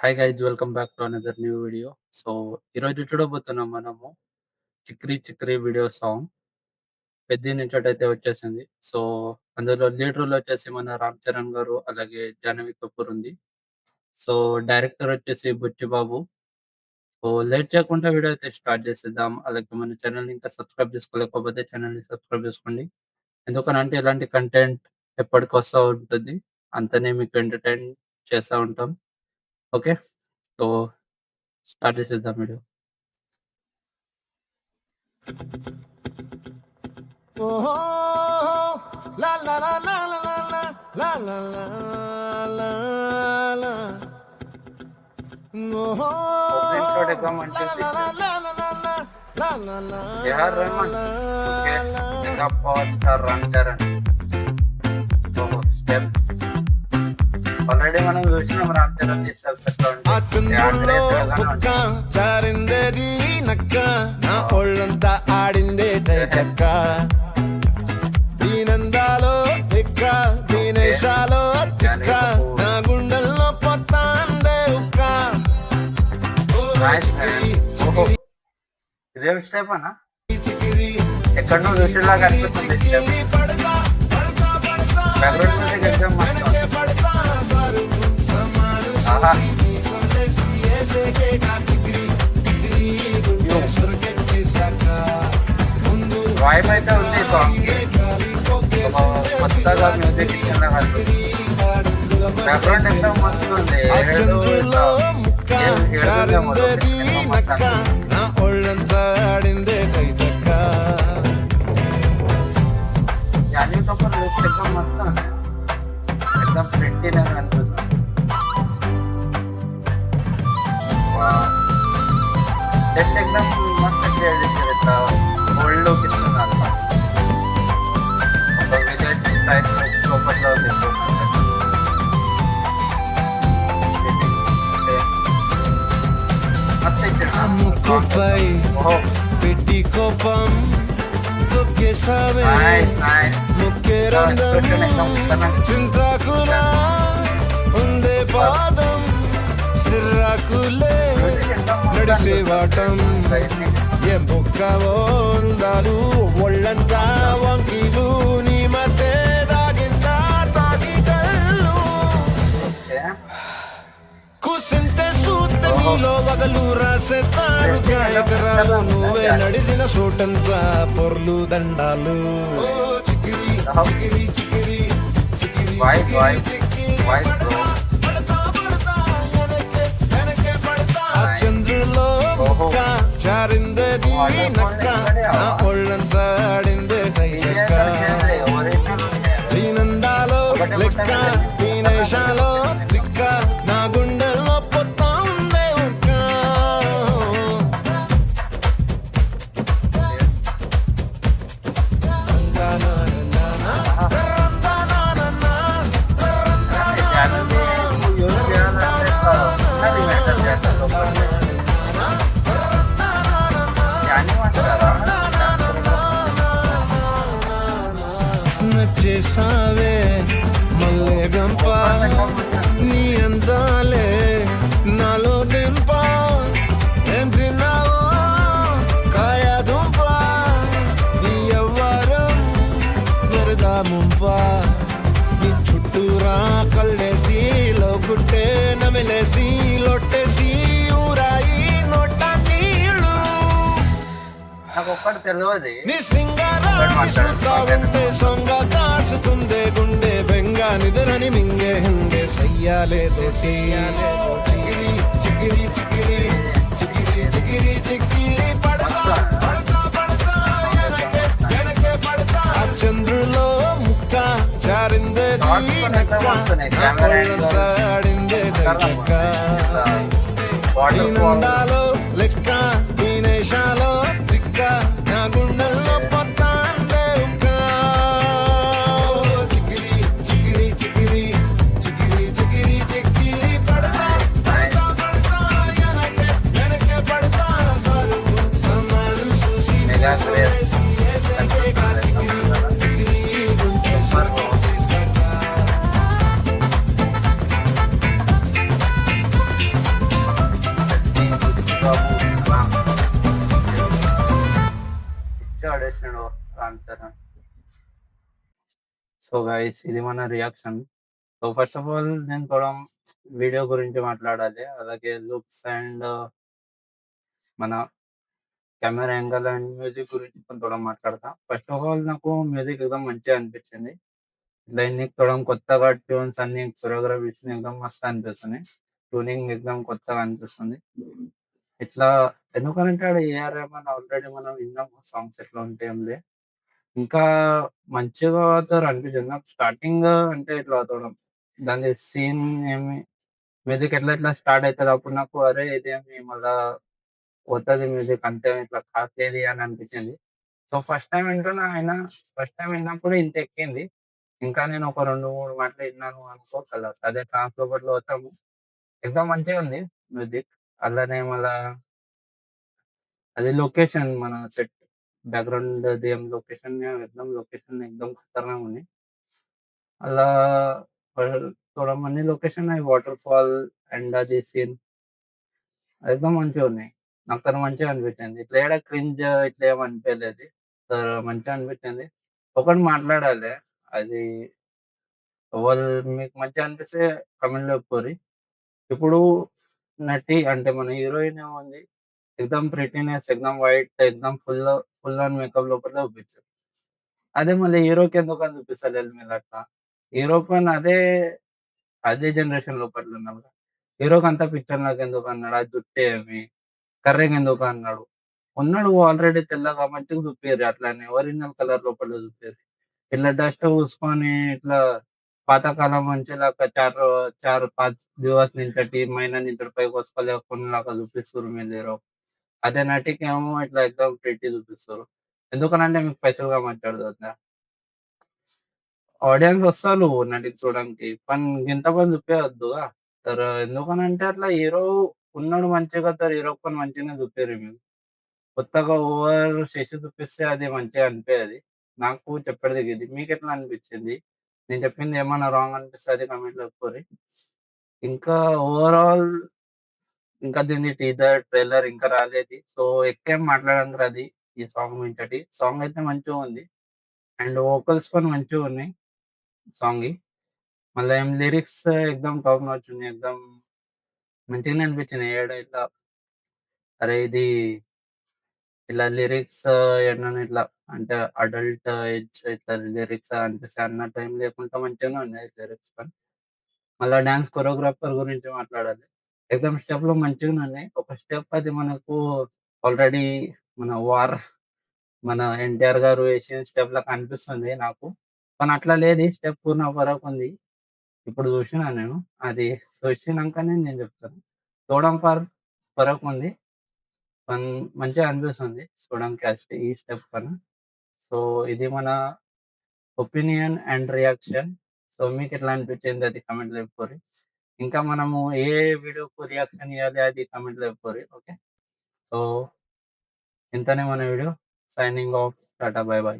Hi guys, welcome back to another new video. So, ఈరోజు చూడబోతున్నాం మనము 'చిక్రీ చిక్రీ' వీడియో సాంగ్ 'పెద్ది' నుంచోటైతే వచ్చేసింది. సో, అందులో లీడ్ రోల్ వచ్చేసి మన 'రామ్ చరణ్' గారు, అలాగే 'జాహ్నవి కపూర్' ఉంది. సో, డైరెక్టర్ వచ్చేసి 'బుచ్చిబాబు'. సో, లేట్ చేయకుండా వీడియో అయితే స్టార్ట్ చేసేద్దాం. అలాగే మన ఛానల్‌ని ఇంకా సబ్స్క్రైబ్ చేసుకోలేకపోతే ఛానల్‌ని సబ్స్క్రైబ్ చేసుకోండి. ఎందుకనంటే ఇలాంటి కంటెంట్ ఎప్పటికొస్తా ఉంటుంది. అంతనే మీకు ఎంటర్‌టైన్ చేస్తా ఉంటాం. ఓకే. సో, స్టార్ట్ చేసేద్దాం video. Oh, la la la la la la la la la la la. Opening shot एकदम अच्छे यार Rahman okay mega pause star Ram चरण तो स्टेप्स ఆల్రెడీ మనం చూసినాం రామ్ చరణ్ స్టెప్స్ ఎట్లా ఉంటాయి. చారిందేది నక్క నా ఒళ్ళంతా ఆడిందే తైతక్క దీనందాలో తిక్క దీనేశాలో తిక్క నా గుండెల్లో పొత్తాందే ఉక్క. ఇదేం స్టెప్ అన్నా ఎక్కడో చూసేలాగా అనిపిస్తుంది స్టెప్. బ్యాక్గ్రౌండ్ మ్యూజిక్ ఎగ్జామ్ ఆహా వైబ్ అయితే ఉంది సాంగ్ కొత్తగా మ్యూజిక్ ఇచ్చిన బ్యాక్గ్రౌండ్ ఎంత మస్తు ఉంది. జాహ్నవి కపూర్ లుక్స్ एकदम मस्त है, एकदम प्रिटी नजर अनिपिస్తుంది. సెట్ एकदम मस्त क्रिएट చేశారు. ఇట్లా ఓల్డ్ లుక్ ఇస్తుంది అన్నమాట. ఒక విలేజ్ టైప్ సూపర్ లో ఉంది. మస్త్ ముక్కుపై పెట్టి కోపం తొక్కేసావే ముక్కేరందం చింతాకులా ఉందే పాదం సిర్రాకులే నడిసేవాటం ఏ బొక్కవో ఉందాలు ఒళ్ళంతా వంకీలు నీ మధ్య దాగిందా తాగిదళ్ళు కుసింతే సూత నీలో వగలు రాసేతారు గాయకరాలు నువ్వే నడిసిన చోటంతా పొర్లు దండాలు. చికిరి చికిరి చికిరి చికిరి వైబ్ చంద్రులో ముక్క చారిందేది నక్క నా ఒళ్ళంతా ఆడిందే తైలక్క దీనందాలో లెక్క దీనేశాలో తిక్క నా గుండెల్లో పొత్తా ఉందే ఉక్క. నచ్చేసావే మల్లె గంప నీ అందాలే నాలో దింప ఏం తిన్నావో కాయ దుంప నీ ఎవ్వరం మెరదా ముంప నీ చుట్టూరా కళ్ళేసి లోకుట్టే నమిలేసి లొట్టేసి ఊరాయి నోట నీళ్ళు నాకు ఒక్కటి తెలియదు. నీ సింగారాన్ని చూస్తా ఉంటే సొంగ కాసుతుందే గుండె బెంగ నిద్రని మింగే హుండే సయ్యాలే సయ్యాలే చికిరి చికిరి చికిరి చికిరి చికిరి చికిరి పడతా పడతా పడతా ఎనకే ఎనకే పడతా చంద్రులో ముక్క చారిందే నక్క ఒళ్ళంతా ఆడిందే దక్క దీనందాలో లెక్క దీనేశాలో తిక్క నా గుండెల్లో పొత్తాందే ఉక్క. చికిరి చికిరి చికిరి చికిరి చికిరి చికిరి పడతా పడతా పడతా ఎనకే ఎనకే పడతా సరుకు సమాలు చూసి ఆన్సర్. సో గైస్ ఇది మన reaction. So first of all నేను వీడియో గురించి మాట్లాడాలి. అలాగే లుక్స్ అండ్ మన కెమెరా యాంగిల్ అండ్ మ్యూజిక్ గురించి మాట్లాడతా. ఫస్ట్ ఆఫ్ ఆల్ నాకు మ్యూజిక్ ఎక్దమ్ మంచిగా అనిపించింది. ఇట్లా కొత్తగా ట్యూన్స్ అన్ని కొరియోగ్రఫీస్ ఎక్దమ్ మస్త్ అనిపిస్తున్నాయి. ట్యూనింగ్ ఎక్దమ్ కొత్తగా అనిపిస్తుంది. ఇట్లా ఎందుకనంటే ఆడ ఏఆర్ రెహమాన్ ఆల్రెడీ మనం విన్నాము సాంగ్స్ ఎట్లా ఉంటాయంలే. ఇంకా మంచిగా అవుతారు అనిపించింది. నాకు స్టార్టింగ్ అంటే ఇట్లా చూడడం దాని సీన్ ఏమి మ్యూజిక్ ఎట్లా స్టార్ట్ అయితది అప్పుడు నాకు అరే ఇదేమి మళ్ళా పోతది మ్యూజిక్ అంతే ఇట్లా కాట్లేదు అని అనిపించింది. సో ఫస్ట్ టైమ్ వింటున్నా అయినా ఫస్ట్ టైమ్ విన్నప్పుడు ఇంత ఎక్కింది. ఇంకా నేను ఒక 2, 3 మాటలు విన్నాను అనుకో ఖలాస్ అదే ట్రాన్స్ లోపట్లో పోతాము. ఎక్దమ్ మంచిగా ఉంది మ్యూజిక్. అలానే మళ్ళా అది లొకేషన్ మన సెట్ బ్యాక్‌గ్రౌండ్ దేం లొకేషన్ లొకేషన్ ఎక్దమ్ ఖతర్నాక్ ఉంది. అలా లొకేషన్ వాటర్ ఫాల్ అండ్ అది సీన్ ఎక్దమ్ మంచిగున్నాయి. నాకు మంచిగా అనిపించింది. ఇట్లా ఏడ క్రింజ్ ఇట్లా ఏమి అనిపియలేదు. మంచిగా అనిపించింది. ఒకటి మాట్లాడాలి. అది మీకు మంచిగా అనిపిస్తే కామెంట్‌లో చెప్పుర్రి. ఇప్పుడు నటి అంటే మన హీరోయిన్ ఏముంది ఎక్దమ్ ప్రిటీనెస్, ఎక్దమ్ వైట్, ఎక్దమ్ ఫుల్ ఆన్ మేకప్ లోపల చూపించారు. అదే మళ్ళీ హీరోకి ఎందుకని చూపిస్తలేరు మీరట్లా? హీరో పైన అదే జనరేషన్ లోపల ఉన్నారు. హీరోకి అంత పిక్చర్‌లాగా ఎందుకన్నాడు? ఆ జుట్టేమి, కర్రెగెందుకు అన్నాడు? ఉన్నాడు ఆల్రెడీ తెల్లగా మంచిగా చూపియరు అట్లనే ఒరిజినల్ కలర్ లోపల చూపియరు. ఇట్లా డస్ట్ పూసుకొని ఇట్లా పాతకాలం మంచిలాగా 4-5 दिवस నించోటి మైనా నించోటి పైకొచ్చుకోలేకున్నలాగా చూపిస్తుర్రు మీరు హీరో. అదే నటికేమో ఇట్లా ఎక్దమ్ ప్రిటీ చూపిస్తుర్రు. ఎందుకనంటే మీకు పైసలు కామర్చాడుతుందా? ఆడియన్స్ వస్తారు నటికి చూడడానికి. గింతకొని చూపియొద్దుగా. ఎందుకనంటే అట్లా హీరో ఉన్నాడు మంచిగా హీరో పని మంచిగానే చూపియరు మీరు. కొత్తగా ఓవర్ చేసి చూపిస్తే అది మంచిగా అనిపియది. నాకు చెప్పేది ఇది. మీకెట్లా అనిపించింది? నేను చెప్పింది ఏమన్నా రాంగ్ అనిపిస్తే అది కామెంట్‌లో చెప్పుర్రి. ఇంకా ఓవరాల్ ఇంకా దీని టీజర్, ట్రైలర్ ఇంకా రాలేదు. సో ఎక్కువేం మాట్లాడడానికి రాదు ఈ సాంగ్ గురించటి. సాంగ్ అయితే మంచిగుంది. అండ్ వోకల్స్ కూడా మంచిగున్నాయి సాంగ్‌యి. మళ్ళా ఏం లిరిక్స్ ఎక్దమ్ టాప్ నాచ్ ఉన్నాయి. ఎక్దమ్ మంచిగానే అనిపించినాయి. ఏడ ఇట్లా అరే! ఇది ఇలా లిరిక్స్ ఎన్నన్నా ఇట్లా అంటే అడల్ట్ ఏజ్ ఇట్లా లిరిక్స్ అనిపిస్తాయి అన్నట్టు ఏం లేకుండా మంచిగానే ఉన్నాయి లిరిక్స్ కూడా. మళ్ళా డాన్స్ కొరియోగ్రాఫర్ గురించి మాట్లాడాలి. ఎక్దమ్ స్టెప్‌లు మంచిగానే ఉన్నాయి. ఒక స్టెప్ అది మనకు ఆల్రెడీ మన 'మన ఎన్టీఆర్' గారు ఏసిన స్టెప్‌లా కనిపిస్తుంది నాకు. కానీ అట్లా లేదు. ఈ స్టెప్ పూర్ణ ఫరక్ ఉంది. ఇప్పుడు చూషినా నేను. అది చూషినంకనే నేను చెప్తాను. చూడడం ఫరక్ ఉంది. పన్ మంచిగా అనిపిస్తుంది చూడడానికి ఈ స్టెప్ కన్నా. సో, ఇది మన ఒపీనియన్ అండ్ రియాక్షన్. సో, మీకెట్లా అనిపించింది అది కామెంట్‌లో చెప్పుర్రి. ఇంకా మనము ఏ వీడియోకు రియాక్షన్ ఇయ్యాలి అది కామెంట్‌లో చెప్పుర్రి. ఓకే. సో, ఇంతనే మన video. Signing off. Tata. By by.